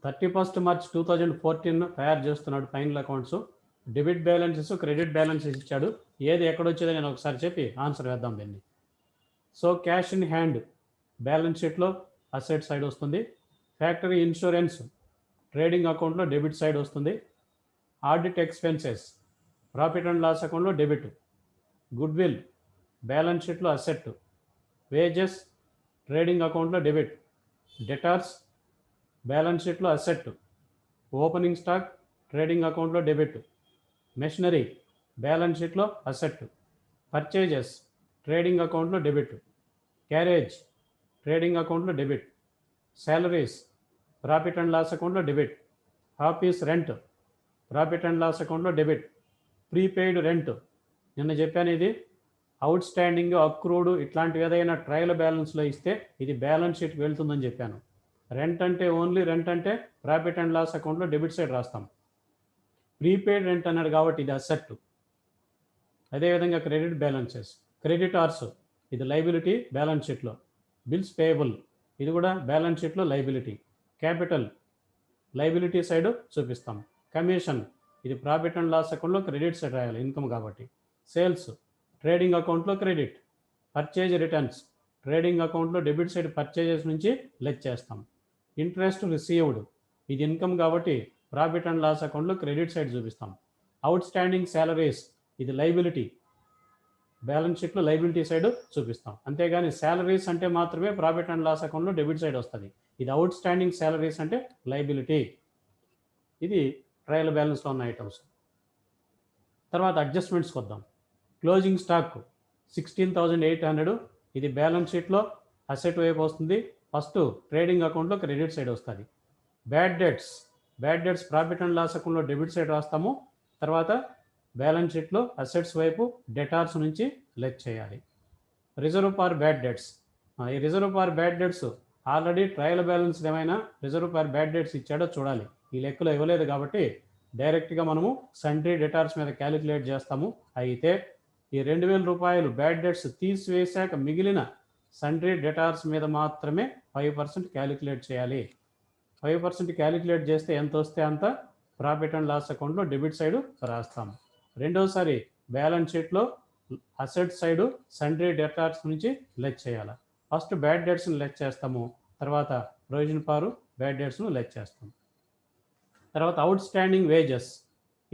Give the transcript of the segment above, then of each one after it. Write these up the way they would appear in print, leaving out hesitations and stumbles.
31 March 2014 తయారు చేస్తున్నాడు final accounts. Debit balances, credit balances ఇచ్చాడు. ఏది ఎక్కడొచ్చేదో నేను ఒకసారి చెప్పి ఆన్సర్ వేద్దాం దీన్ని. So cash in hand balance షీట్లో అసెట్ సైడ్ వస్తుంది. ఫ్యాక్టరీ ఇన్సూరెన్స్ ట్రేడింగ్ అకౌంట్లో డెబిట్ సైడ్ వస్తుంది. Audit expenses profit and loss అకౌంట్లో డెబిట్. గుడ్ విల్ బ్యాలెన్స్ షీట్లో అసెట్. వేజెస్ ట్రేడింగ్ అకౌంట్లో డెబిట్. డెటార్స్ బ్యాలెన్స్ షీట్లో అసెట్. ఓపెనింగ్ స్టాక్ ట్రేడింగ్ అకౌంట్లో debit. Machinery balance షీట్లో అసెట్. పర్చేజెస్ ట్రేడింగ్ అకౌంట్లో డెబిట్. క్యారేజ్ ట్రేడింగ్ అకౌంట్లో debit. Salaries profit and loss అకౌంట్లో debit. Office rent profit and loss అకౌంట్లో debit. Prepaid rent నిన్న చెప్పాను, ఇది అవుట్ స్టాండింగ్, అక్రూడ్ ఇట్లాంటివి ఏదైనా ట్రయల్ బ్యాలెన్స్లో ఇస్తే ఇది బ్యాలెన్స్ షీట్కి వెళ్తుందని చెప్పాను. రెంట్ అంటే ఓన్లీ రెంట్ అంటే ప్రాఫిట్ అండ్ లాస్ అకౌంట్లో డెబిట్ సైడ్ రాస్తాం. ప్రీపెయిడ్ రెంట్ అన్నాడు కాబట్టి ఇది అసెట్. అదేవిధంగా క్రెడిట్ బ్యాలెన్సెస్, క్రెడిటార్స్ ఇది లైబిలిటీ బ్యాలెన్స్ షీట్లో. బిల్స్ పేయబుల్ ఇది కూడా బ్యాలెన్స్ షీట్లో లైబిలిటీ. క్యాపిటల్ లైబిలిటీ సైడ్ చూపిస్తాం. కమిషన్ ఇది ప్రాఫిట్ అండ్ లాస్ అకౌంట్లో క్రెడిట్ సైడ్ రాయాలి, ఇన్కమ్ కాబట్టి. సేల్స్ ట్రేడింగ్ అకౌంట్లో క్రెడిట్. పర్చేజ్ రిటర్న్స్ ట్రేడింగ్ అకౌంట్లో డెబిట్ సైడ్ పర్చేజెస్ నుంచి లెస్ చేస్తాం. ఇంట్రెస్ట్ రిసీవ్డ్ ఇది ఇన్కమ్ కాబట్టి ప్రాఫిట్ అండ్ లాస్ అకౌంట్లో క్రెడిట్ సైడ్ చూపిస్తాం. అవుట్ స్టాండింగ్ శాలరీస్ ఇది లైబిలిటీ, బ్యాలెన్స్ షీట్లో లైబిలిటీ సైడ్ చూపిస్తాం. అంతేగాని శాలరీస్ అంటే మాత్రమే ప్రాఫిట్ అండ్ లాస్ అకౌంట్లో డెబిట్ సైడ్ వస్తుంది. ఇది అవుట్ స్టాండింగ్ శాలరీస్ అంటే లైబిలిటీ. ఇది ట్రయల్ బ్యాలెన్స్లో ఉన్న ఐటమ్స్. తర్వాత అడ్జస్ట్మెంట్స్కి వద్దాం. క్లోజింగ్ స్టాక్ 16,800 ఇది బ్యాలెన్స్ షీట్లో అసెట్ వైపు వస్తుంది. ఫస్ట్ ట్రేడింగ్ అకౌంట్లో క్రెడిట్ సైడ్ వస్తుంది. Bad debts profit and loss అకౌంట్లో డెబిట్ సైడ్ రాస్తాము. తర్వాత బ్యాలెన్స్ షీట్లో అసెట్స్ వైపు డెటార్స్ నుంచి లెస్ చేయాలి. రిజర్వ్ ఫార్ బ్యాడ్ డెట్స్ ఈ reserve for bad debts already trial balance ఏమైనా రిజర్వ్ ఫార్ బ్యాడ్ డెట్స్ ఇచ్చాడో చూడాలి. ఈ లెక్కలో ఇవ్వలేదు కాబట్టి డైరెక్ట్గా మనము సండ్రీ డెటార్స్ మీద క్యాలిక్యులేట్ చేస్తాము. అయితే ఈ 2,000 రూపాయలు బ్యాడ్ డెట్స్ తీసివేశాక మిగిలిన సండ్రీ డెటార్స్ మీద మాత్రమే 5% క్యాలిక్యులేట్ చేయాలి. 5% క్యాలిక్యులేట్ చేస్తే ఎంత వస్తే అంత ప్రాఫిట్ అండ్ లాస్ అకౌంట్లో డెబిట్ సైడ్ రాస్తాము. రెండోసారి బ్యాలెన్స్ షీట్లో అసెట్ సైడు సండ్రీ డెటార్స్ నుంచి లెస్ చేయాలి. ఫస్ట్ బ్యాడ్ డెట్స్ని లెస్ చేస్తాము, తర్వాత ప్రొవిజన్ ఫార్ బ్యాడ్ డెట్స్ను లెస్ చేస్తాము. తర్వాత అవుట్ స్టాండింగ్ వేజెస్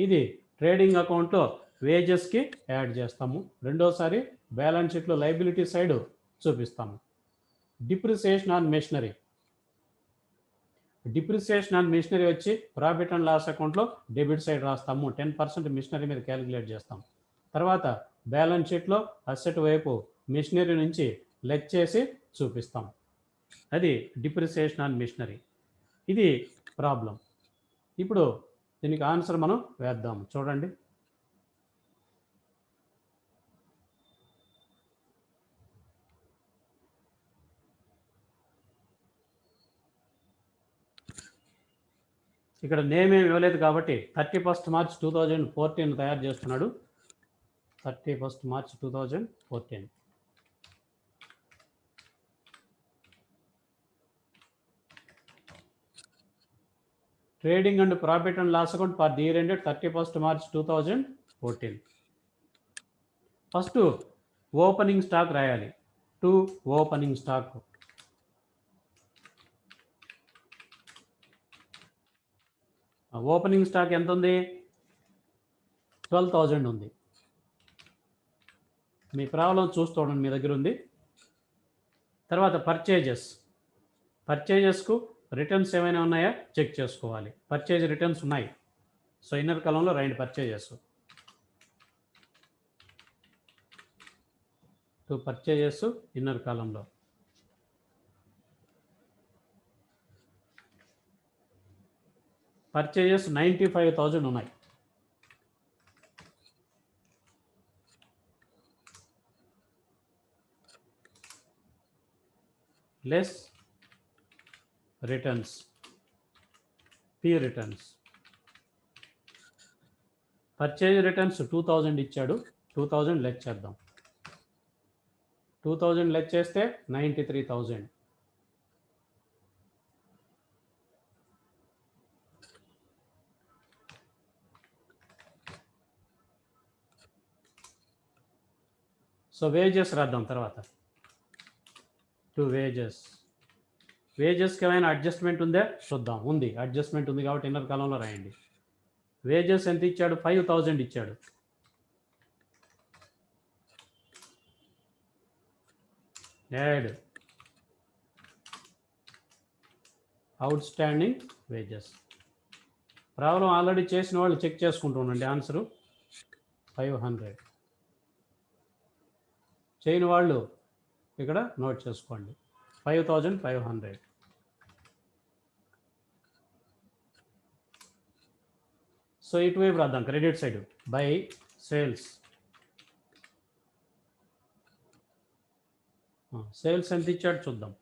ఇది ట్రేడింగ్ అకౌంట్లో వేజెస్కి యాడ్ చేస్తాము. రెండోసారి బ్యాలెన్స్ షీట్లో లైబిలిటీ సైడ్ చూపిస్తాము. డిప్రిసియేషన్ ఆన్ మిషనరీ వచ్చి ప్రాఫిట్ అండ్ లాస్ అకౌంట్లో డెబిట్ సైడ్ రాస్తాము. 10% మిషనరీ మీద క్యాలిక్యులేట్ చేస్తాం. తర్వాత బ్యాలెన్స్ షీట్లో అసెట్ వైపు మిషనరీ నుంచి లెస్ చేసి చూపిస్తాం. అది డిప్రిసియేషన్ ఆన్ మిషనరీ. ఇది ప్రాబ్లం. ఇప్పుడు దీనికి ఆన్సర్ మనం వేద్దాం. చూడండి, ఇక్కడ నేమ్ ఏమి ఇవ్వలేదు కాబట్టి 31 మార్చ్ 2014 తయారు చేస్తున్నాడు. 31 March 2014. Trading and profit and loss account for the year ended 31 March 2014. First opening stock రాయాలి. To opening stock opening stock ఎంత ఉంది? 12,000 ఉంది. మీ ప్రాబ్లం చూసుకోండి, మీ దగ్గర ఉంది. తర్వాత పర్చేజెస్కు రిటర్న్స్ ఏమైనా ఉన్నాయా చెక్ చేసుకోవాలి. పర్చేజ్ రిటర్న్స్ ఉన్నాయి. సో ఇన్నర్ కాలంలో రాయండి పర్చేజెస్. టు పర్చేజెస్ ఇన్నర్ కాలంలో. పర్చేజెస్ 95,000 ఉన్నాయి. Less returns, P returns. Purchase returns 2,000 ఇచ్చాడు, 2,000 లెస్ చేద్దాం. 2,000 లెస్ చేస్తే 93,000. సో వేజెస్ రాద్దాం తర్వాత. టు వేజెస్కి ఏమైనా అడ్జస్ట్మెంట్ ఉందా చూద్దాం. ఉంది, అడ్జస్ట్మెంట్ ఉంది కాబట్టి ఇన్నర్ కాలంలో రాయండి. వేజెస్ ఎంత ఇచ్చాడు? 5000 ఇచ్చాడు. Add out standing wages. Problem already చేసిన వాళ్ళు చెక్ చేసుకుంటూ ఉండండి. ఆన్సరు 500. చేయని వాళ్ళు ఇక్కడ నోట్ చేసుకోండి. 5500. సో ఇటువైపు రాద్దాం. Credit side by sales. Sales ఎంత ఇచ్చాడు చూద్దాం.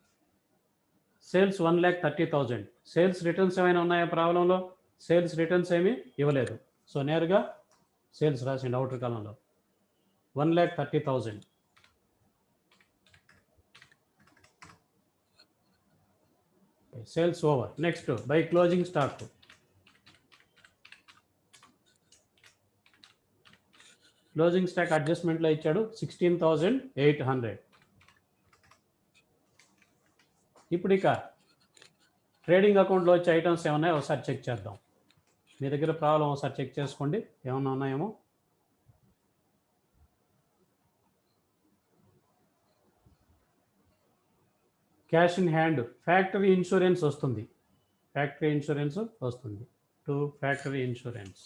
సేల్స్ 1,30,000. సేల్స్ రిటర్న్స్ ఏమైనా ఉన్నాయా ప్రాబ్లంలో? సేల్స్ రిటర్న్స్ ఏమీ ఇవ్వలేదు. సో నేరుగా సేల్స్ రాసిండి అవుటర్ కాలంలో. 1,30,000. Sales over. Next by closing stock. Closing stock అడ్జస్ట్మెంట్లో ఇచ్చాడు 16,800. ఇప్పుడు ఇక ట్రేడింగ్ అకౌంట్లో వచ్చే ఐటమ్స్ ఏమన్నాయో ఒకసారి చెక్ చేద్దాం. మీ దగ్గర ప్రాబ్లం ఒకసారి చెక్ చేసుకోండి ఏమన్నా ఉన్నాయేమో. Cash in hand. Factory insurance వస్తుంది. ఫ్యాక్టరీ ఇన్సూరెన్స్ వస్తుంది. To factory insurance.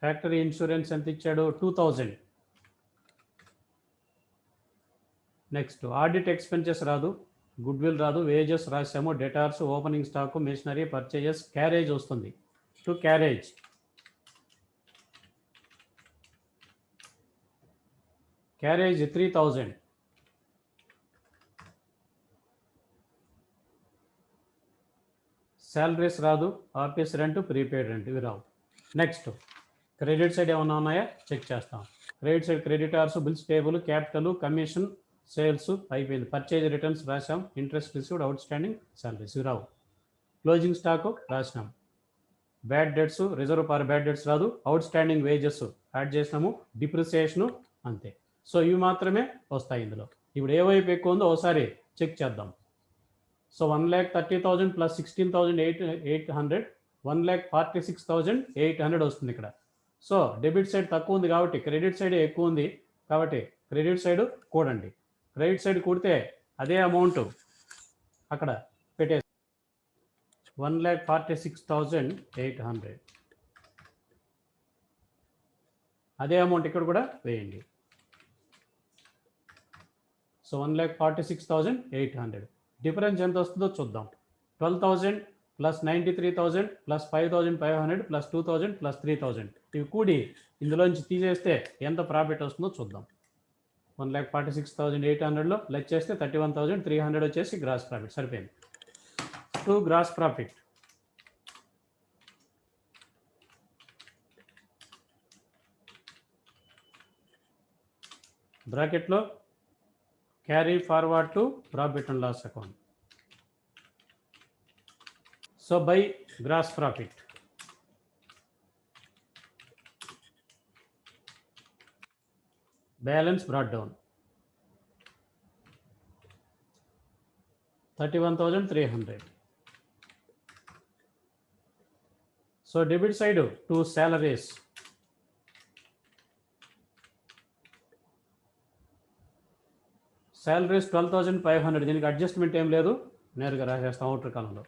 Factory insurance ఎంత ఇచ్చాడు? 2000. నెక్స్ట్ ఆడిట్ ఎక్స్పెన్సెస్ రాదు, గుడ్ విల్ రాదు, వేజెస్ రాసాము, debtors, opening stock, machinery, purchases, carriage వస్తుంది. To carriage. క్యారేజ్ 3000. శాలరీస్ రాదు, ఆఫీస్ రెంట్, ప్రీపెయిడ్ రెంట్ ఇవి రావు. నెక్స్ట్ క్రెడిట్ సైడ్ ఏమన్నా ఉన్నాయా చెక్ చేస్తాం. Credit side creditors, bills payable, capital, commission, sales అయిపోయింది. పర్చేజ్ రిటర్న్స్ రాసాం, interest received, outstanding, salaries ఇవి రావు. క్లోజింగ్ స్టాక్ రాసినాం. Bad debts, reserve for bad debts రాదు, అవుట్ స్టాండింగ్ వేజెస్ యాడ్ చేసినాము, డిప్రిసియేషను అంతే. సో ఇవి మాత్రమే వస్తాయి ఇందులో. ఇప్పుడు ఏ వైపు ఎక్కువ ఉందో ఒకసారి చెక్ చేద్దాం. సో 1,30,000 ప్లస్ 16,800 1,46,800 వస్తుంది ఇక్కడ. సో డెబిట్ సైడ్ తక్కువ ఉంది కాబట్టి క్రెడిట్ సైడ్ ఎక్కువ ఉంది కాబట్టి క్రెడిట్ సైడ్ కూడండి. క్రెడిట్ సైడ్ కూడితే అదే అమౌంట్ అక్కడ పెట్టేసి 1,46,800 అదే అమౌంట్ ఇక్కడ కూడా వేయండి. సో 1,46,800. డిఫరెన్స్ ఎంత వస్తుందో చూద్దాం. 12,000 ప్లస్ 93,000 ప్లస్ 5,500 ప్లస్ 2,000 ప్లస్ 3,000 ఇవి కూడి ఇందులోంచి తీసేస్తే ఎంత ప్రాఫిట్ వస్తుందో చూద్దాం. 1,46,800లో లెస్ చేస్తే 31,300 వచ్చేసి గ్రాస్ ప్రాఫిట్ సరిపోయింది. To gross profit. బ్రాకెట్లో carry forward to profit and loss account. So by gross profit. Balance brought down 31,300. So debit side to salaries. Salaries 12,500. దీనికి అడ్జస్ట్మెంట్ ఏం లేదు, నేరుగా రాసేస్తాం అవుటర్ కాలంలో.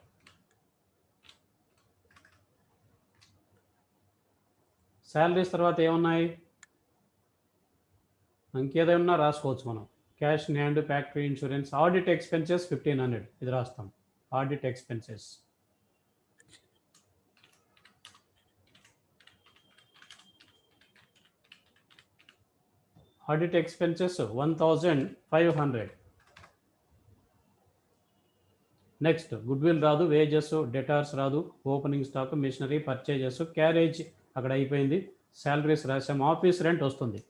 శాలరీస్ తర్వాత ఏమున్నాయి ఇంకేదైనా రాసుకోవచ్చు మనం. Cash in hand, factory insurance, audit expenses 1,500 ఇది రాస్తాం. Audit expenses audit expenses 1,500. Next goodwill రాదు, వేజెస్, డెటార్స్ రాదు, opening stock, machinery, purchases, carriage అక్కడ అయిపోయింది. శాలరీస్ రాసాం, ఆఫీస్ రెంట్ వస్తుంది.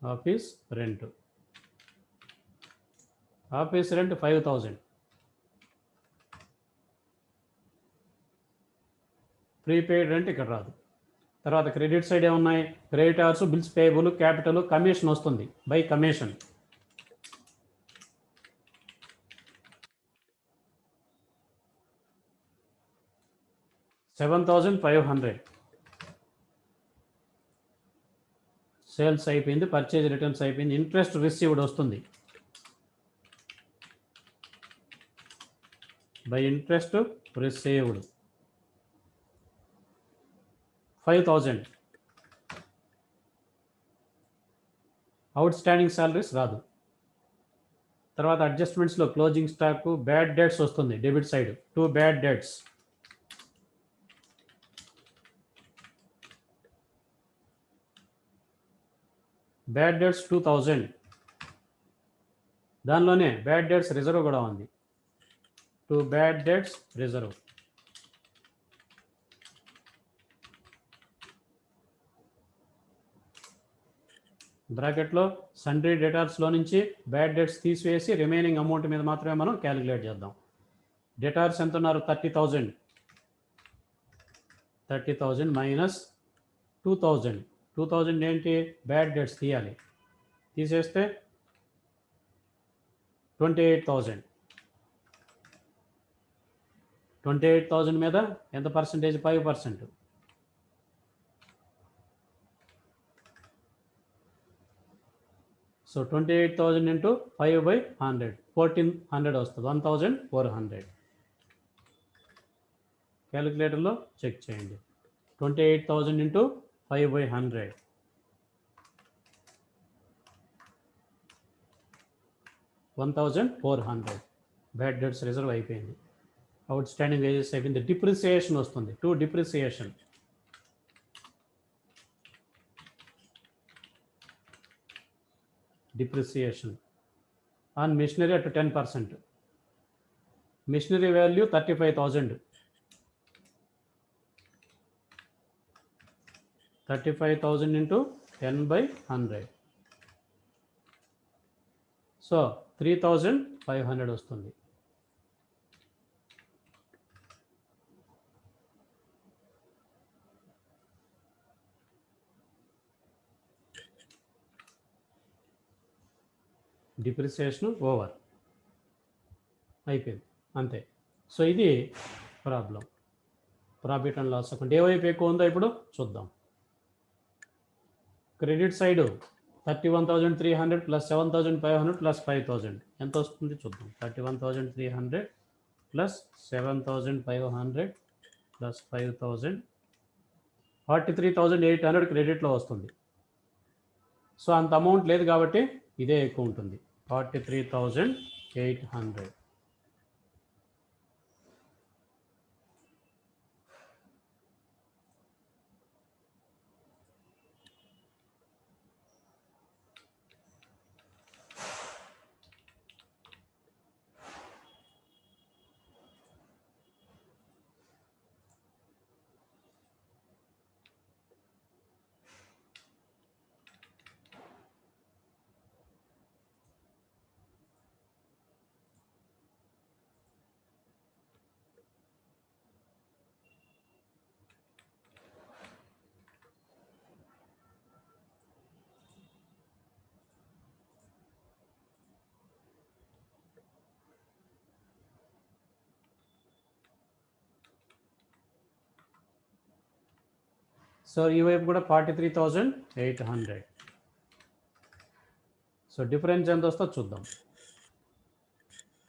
Office rent office rent 5000. Prepaid rent ఇక్కడ రాదు. తర్వాత క్రెడిట్ సైడ్ ఏమున్నాయి? Creditors, bills payable, capital, commission వస్తుంది. By commission 7500. సేల్స్ అయిపోయింది, పర్చేజ్ రిటర్న్స్ అయిపోయింది. ఇంట్రెస్ట్ రిసీవ్డ్ వస్తుంది. By interest received 5000. Outstanding salaries రాదు. తర్వాత అడ్జస్ట్మెంట్స్లో క్లోజింగ్ స్టాక్, బ్యాడ్ డెట్స్ వస్తుంది. Debit side 2 bad debts. Bad debts 2000. దానిలోనే బ్యాడ్ డెట్స్ రిజర్వ్ కూడా ఉంది. 2 బ్యాడ్ డెట్స్ రిజర్వ్. బ్రాకెట్లో సండ్రీ డేటార్స్లో నుంచి బ్యాడ్ డెట్స్ తీసివేసి రిమైనింగ్ అమౌంట్ మీద మాత్రమే మనం క్యాలిక్యులేట్ చేద్దాం. డేటార్స్ ఎంత ఉన్నారు? 30,000. 30,000 మైనస్ 2000. 2000 ఏంటి? బ్యాడ్ డెట్స్ తీయాలి. తీసేస్తే 28,000. 28,000 మీద ఎంత పర్సెంటేజ్? 5%. సో 28,000 ఇంటూ 5/100 1400 వస్తుంది. 1400. క్యాలిక్యులేటర్లో చెక్ చేయండి. 28,000 ఇంటూ 5/100 1400. బ్యాడ్ డెట్స్ రిజర్వ్ అయిపోయింది. అవుట్ స్టాండింగ్ వేజెస్ అయిపోయింది. డిప్రిసియేషన్ వస్తుంది. 2 depreciation. Depreciation on machinery at 10%. Machinery value 35,000. 35,000 into 10/100. So 3,500 వస్తుంది. డిప్రిసియేషన్ ఓవర్ అయిపోయింది, అంతే. సో ఇది problem. Profit and loss account ఏ వైపు ఎక్కువ ఉందో ఇప్పుడు చూద్దాం. క్రెడిట్ సైడ్ 31,300 ప్లస్ 7,500 ప్లస్ 5,000 ఎంత వస్తుంది చూద్దాం. 31,300 ప్లస్ 7,500 ప్లస్ 5,000 43,800 క్రెడిట్లో వస్తుంది. సో అంత అమౌంట్ లేదు కాబట్టి ఇదే ఎక్కువ ఉంటుంది. 43,800. సో ఈ వైపు కూడా 43,800. సో డిఫరెన్స్ ఎంత వస్తుందో చూద్దాం.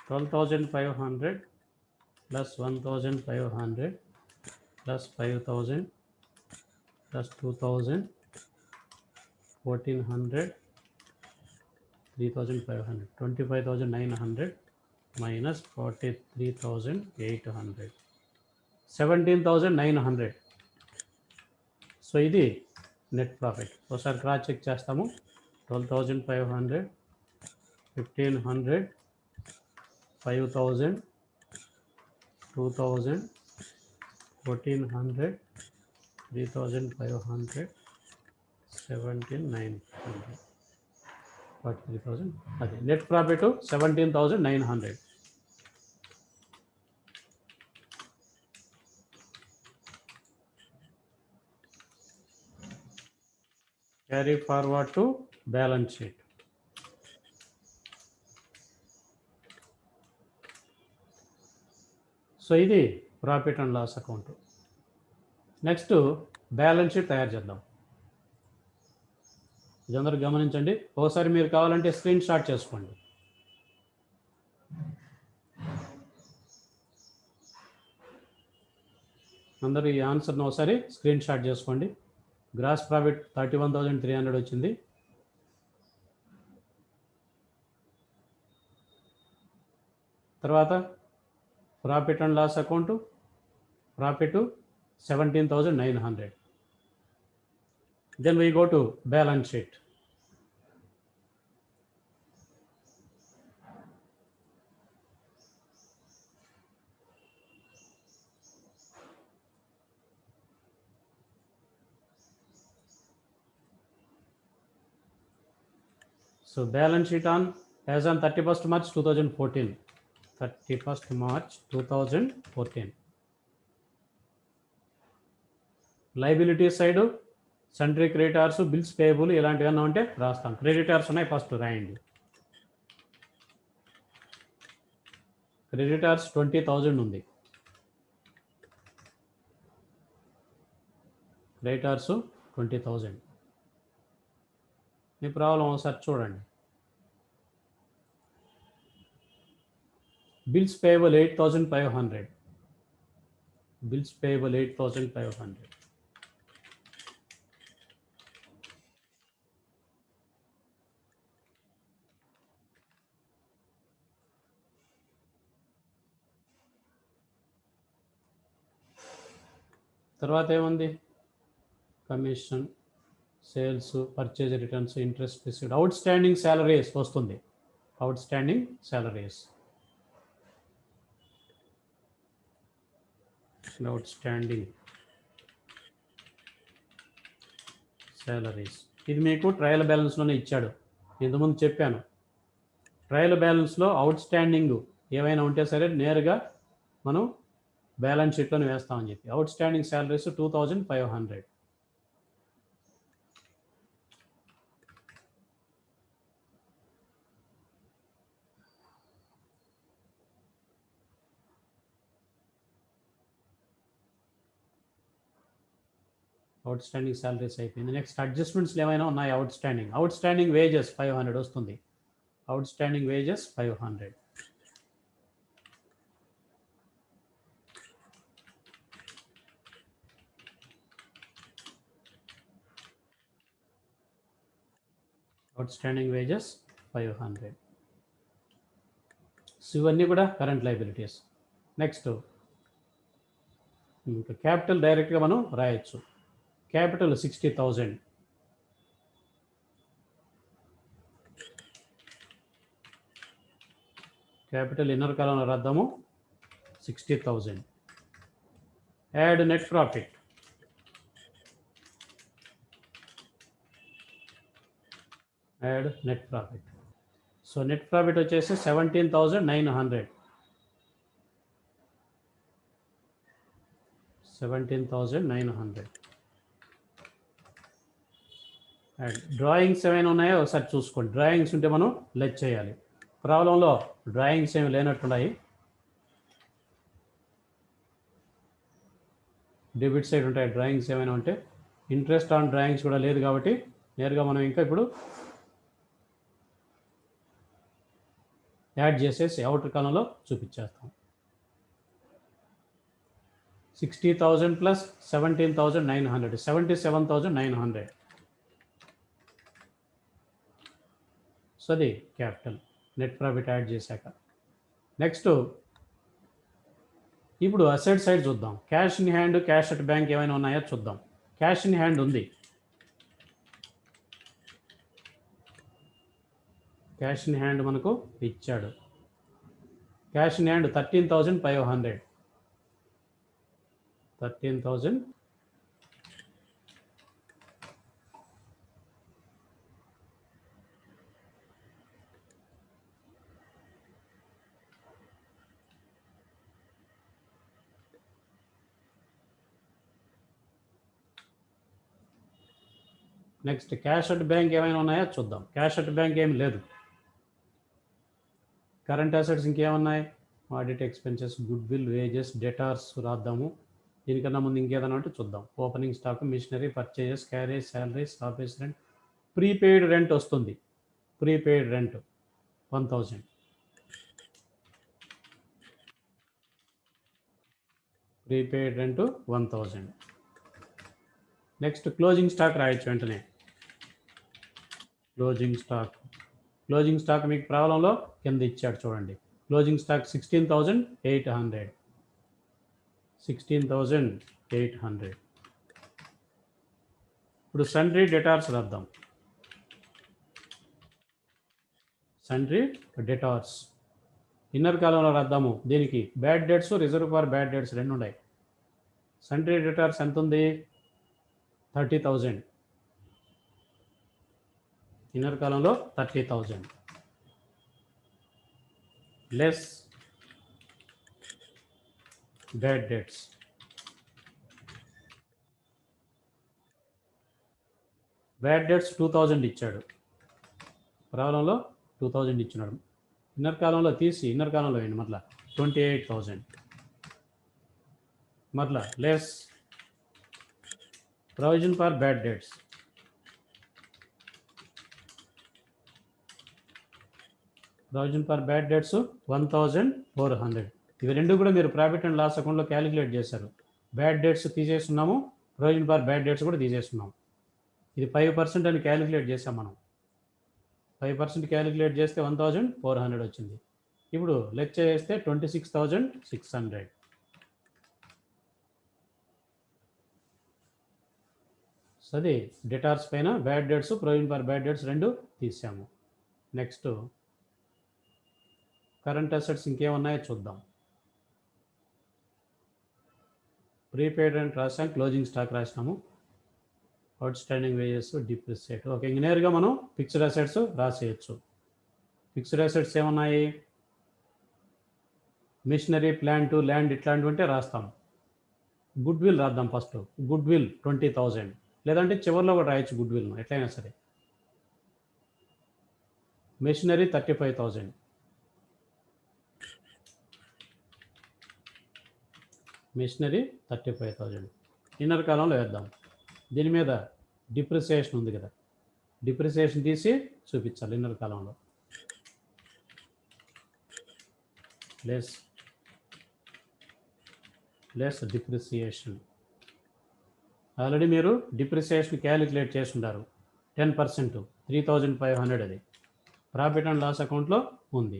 12,500 plus 1,500 plus 5,000 plus 2,000 1,400 3,500 25,900 minus 43,800 17,900. So ఇది నెట్ ప్రాఫిట్. ఒకసారి క్రాస్ చెక్ చేస్తాము. 12,500 1,500 5,000 2,000 1,400 3,500 17,900. 43,000 అదే net profit 17,900. Carry forward to balance sheet. So ఇది profit and loss account. Next balance sheet తయారు చేద్దాం. ఇది అందరూ గమనించండి. ఒకసారి మీరు కావాలంటే స్క్రీన్ షాట్ చేసుకోండి. అందరూ ఈ ఆన్సర్ను ఒకసారి స్క్రీన్ షాట్ చేసుకోండి. గ్రాస్ ప్రాఫిట్ 31,300 వచ్చింది. తర్వాత profit and loss account profit 17,900. Then we go to balance sheet. So balance sheet on as on 31st March 2014. 31st March 2014. Liability side sundry creditors, bills payable ఇలాంటివన్నీ ఉంటే రాస్తాం. Creditors ఉన్నాయి, first రాయండి. Creditors 20,000 ఉంది. Creditors 20,000. మీ problem ఒకసారి చూడండి. Bills payable 8,500. Bills payable 8,500. తర్వాత ఏముంది? Commission, sales, purchase returns, interest received, outstanding salaries వస్తుంది. Outstanding salaries, outstanding salaries. ఇది మీకు ట్రయల్ బ్యాలెన్స్లోనే ఇచ్చాడు. ఇంతకుముందు చెప్పాను, ట్రయల్ బ్యాలెన్స్లో అవుట్ స్టాండింగ్ ఏవైనా ఉంటే సరే నేరుగా మనం బ్యాలెన్స్ షీట్లోనే వేస్తామని చెప్పి. Out standing salaries 2,500. Out standing salaries అయిపోయింది. నెక్స్ట్ అడ్జస్ట్మెంట్స్ ఏమైనా ఉన్నాయి? అవుట్ స్టాండింగ్ వేజెస్ 500 వస్తుంది. Outstanding wages 500. Out standing wages 500. So ఇవన్నీ కూడా కరెంట్ లైబిలిటీస్. నెక్స్ట్ ఇంకా క్యాపిటల్ డైరెక్ట్గా మనం రాయొచ్చు. క్యాపిటల్ 60,000. క్యాపిటల్ ఇన్నర్ కాలంలో రాద్దాము 60,000. Add net profit. Add net profit. So net profit వచ్చేసి 17,900. 17,900. అండ్ డ్రాయింగ్స్ ఏమైనా ఉన్నాయో ఒకసారి చూసుకోండి. డ్రాయింగ్స్ ఉంటే మనం లెట్ చేయాలి. ప్రాబ్లంలో డ్రాయింగ్స్ ఏమి లేనట్టున్నాయి. డెబిట్ సైడ్ ఉంటాయి డ్రాయింగ్స్ ఏమైనా ఉంటే. ఇంట్రెస్ట్ ఆన్ డ్రాయింగ్స్ కూడా లేదు కాబట్టి నేరుగా మనం ఇంకా ఇప్పుడు యాడ్ చేసేసి అవుటర్ కాలంలో చూపించేస్తాం. 60,000 ప్లస్ 17,900, 77,900. సో అది క్యాపిటల్ నెట్ ప్రాఫిట్ యాడ్ చేశాక. నెక్స్ట్ ఇప్పుడు అసెట్ సైడ్ చూద్దాం. Cash in hand, cash at bank ఏమైనా ఉన్నాయో చూద్దాం. క్యాష్ ఇన్ హ్యాండ్ ఉంది. క్యాష్ ఇన్ హ్యాండ్ మనకు ఇచ్చాడు. Cash in hand 13,500. 13,000. Next cash at bank ఏమైనా ఉన్నాయో చూద్దాం. క్యాష్ అట్ బ్యాంక్ ఏమి లేదు. కరెంట్ అసెట్స్ ఇంకేమున్నాయి? Audit expenses, goodwill, wages, debtors రాద్దాము. దీనికన్నా ముందు ఇంకేదైనా అంటే చూద్దాం. Opening stock, machinery, purchases, carriage, salaries, office rent, prepaid rent వస్తుంది. Prepaid rent 1000. Prepaid rent 1000. Next closing stock రాయొచ్చు వెంటనే. క్లోజింగ్ స్టాక్ మీకు ప్రాబ్లంలో కింద ఇచ్చాడు చూడండి. Closing stock 16,800. 16,800. ఇప్పుడు సన్రీ డెటార్స్ రాద్దాం. సన్రీ డెటార్స్ ఇన్నర్ కాలంలో రాద్దాము. దీనికి bad debts, reserve for bad debts రెండు ఉన్నాయి. సన్రీ డెటార్స్ ఎంత ఉంది? 30,000. ఇన్నర్ కాలంలో 30,000 less bad debts. Bad debts 2000 ఇచ్చాడు. ప్రాబ్లంలో 2000 ఇచ్చినాడు. ఇన్నర్ కాలంలో తీసి ఇన్నర్ కాలంలో వేయండి. మరలా 28,000. మరలా less provision for bad debts. Provision for bad debts 1,400. ఇవి రెండు కూడా మీరు ప్రాఫిట్ అండ్ లాస్ అకౌంట్లో క్యాలిక్యులేట్ చేశారు. బ్యాడ్ డెట్స్ తీసేస్తున్నాము, ప్రొవిజన్ ఫర్ బ్యాడ్ డెట్స్ కూడా తీసేస్తున్నాం. ఇది 5% అని క్యాలిక్యులేట్ చేసాం మనం. 5% క్యాలిక్యులేట్ చేస్తే 1,400 వచ్చింది. ఇప్పుడు లెక్క చేస్తే 26,600. అది డెటార్స్ పైన bad debts, provision for bad debts రెండు తీసాము. నెక్స్ట్ కరెంట్ అసెట్స్ ఇంకేమున్నాయో చూద్దాం. ప్రీపెయిడ్ రెంట్ రాసాం, క్లోజింగ్ స్టాక్ రాసినాము, outstanding wages, depreciate. Okay, ఇంక నేరుగా మనం ఫిక్స్డ్ అసెట్స్ రాసేయచ్చు. ఫిక్స్డ్ అసెట్స్ ఏమున్నాయి? మిషనరీ, ప్లాంట్, ల్యాండ్ ఇట్లాంటివి ఉంటే రాస్తాం. గుడ్ విల్ రాద్దాం ఫస్ట్. Goodwill 20,000. లేదంటే చివరిలో కూడా రాయొచ్చు గుడ్ విల్ను, ఎట్లయినా సరే. మిషనరీ 35,000. మిషనరీ 35,000 ఇన్నర్ కాలంలో వేద్దాం. దీని మీద డిప్రిసియేషన్ ఉంది కదా, డిప్రిసియేషన్ తీసి చూపించాలి ఇన్నర్ కాలంలో. Less depreciation. ఆల్రెడీ మీరు డిప్రిసియేషన్ క్యాలిక్యులేట్ చేసి ఉంటారు. 10%, 3,500. అది ప్రాఫిట్ అండ్ లాస్ అకౌంట్లో ఉంది.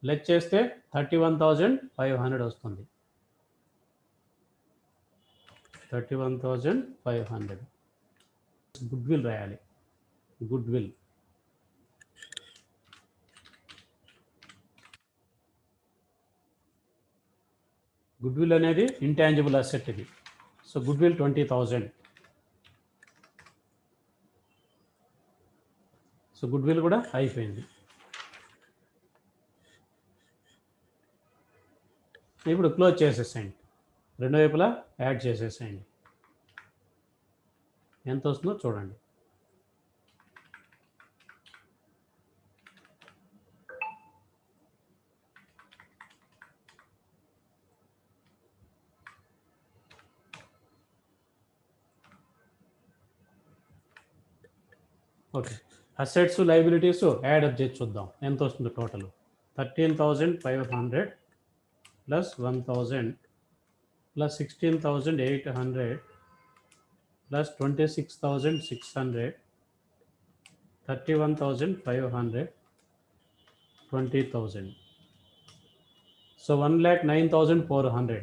లెక్క చేస్తే 31,500 వస్తుంది. 31,500. గుడ్ విల్ రాయాలి. గుడ్ విల్ అనేది ఇంటాంజిబుల్ అసెట్ ఇది. So good will 20,000. So good will కూడా అయిపోయింది. ఇప్పుడు క్లోజ్ చేసేసేయండి. రెండు వైపులా యాడ్ చేసేసేయండి. ఎంత వస్తుందో చూడండి. Okay, assets, liabilities add up చేసి చూద్దాం ఎంత వస్తుందో total. 13,500 plus 1,000 plus 16,800 plus 26,600 31,500 20,000. So 1,09,400.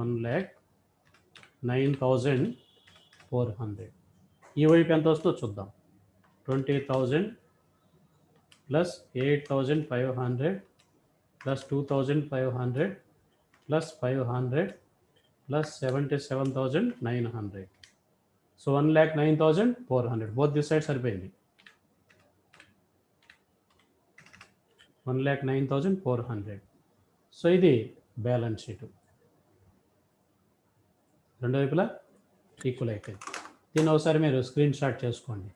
1,09,400. ఈ వైపు ఎంత వస్తుందో చూద్దాం. 20,000 plus 8,500 plus 2,500 plus 500 plus 77,900. So 1,09,400. Both this side సరిపోయింది. 1,09,400. సో ఇది బ్యాలెన్స్ షీటు. రెండు వైపులా ఈక్వల్ అయిపోయింది. దీన్ని ఒకసారి మీరు స్క్రీన్ షాట్ చేసుకోండి.